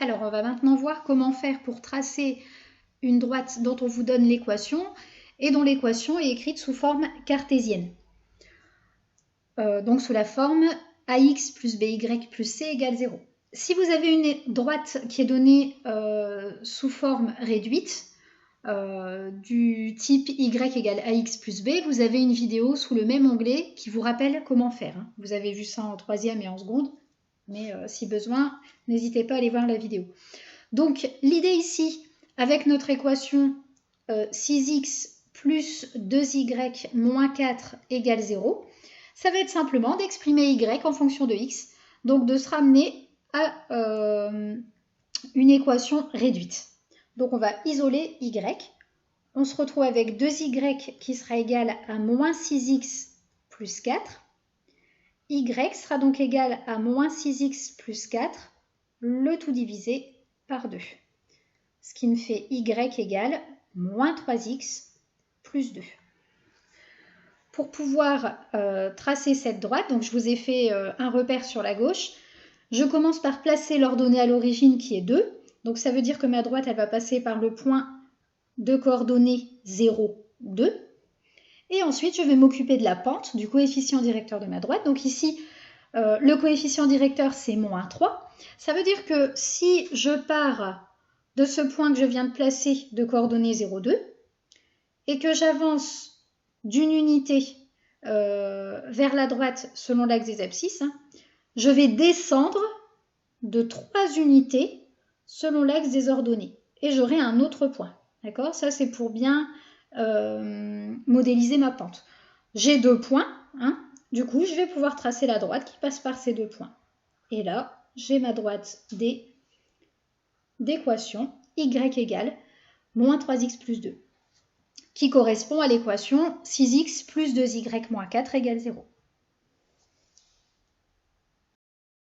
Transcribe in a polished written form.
Alors, on va maintenant voir comment faire pour tracer une droite dont on vous donne l'équation et dont l'équation est écrite sous forme cartésienne. Donc sous la forme ax plus by plus c égale 0. Si vous avez une droite qui est donnée sous forme réduite, du type y égale ax plus b, vous avez une vidéo sous le même onglet qui vous rappelle comment faire. Vous avez vu ça en 3e et en seconde, mais si besoin, n'hésitez pas à aller voir la vidéo. Donc l'idée ici, avec notre équation 6x plus 2y moins 4 égale 0, ça va être simplement d'exprimer y en fonction de x, donc de se ramener à une équation réduite. Donc on va isoler y, on se retrouve avec 2y qui sera égal à moins 6x plus 4, y sera donc égal à moins 6x plus 4, le tout divisé par 2. Ce qui me fait y égale moins 3x plus 2. Pour pouvoir tracer cette droite, donc je vous ai fait un repère sur la gauche, je commence par placer l'ordonnée à l'origine qui est 2. Donc ça veut dire que ma droite, elle va passer par le point de coordonnées 0, 2. Et ensuite, je vais m'occuper de la pente, du coefficient directeur de ma droite. Donc ici, le coefficient directeur, c'est moins 3. Ça veut dire que si je pars de ce point que je viens de placer de coordonnées 0, 2, et que j'avance d'une unité vers la droite selon l'axe des abscisses, je vais descendre de 3 unités selon l'axe des ordonnées. Et j'aurai un autre point. D'accord? Ça, c'est pour bien modéliser ma pente. J'ai 2 points. Du coup, je vais pouvoir tracer la droite qui passe par ces 2 points. Et là, j'ai ma droite d'équation y égale moins 3x plus 2, qui correspond à l'équation 6x plus 2y moins 4 égale 0.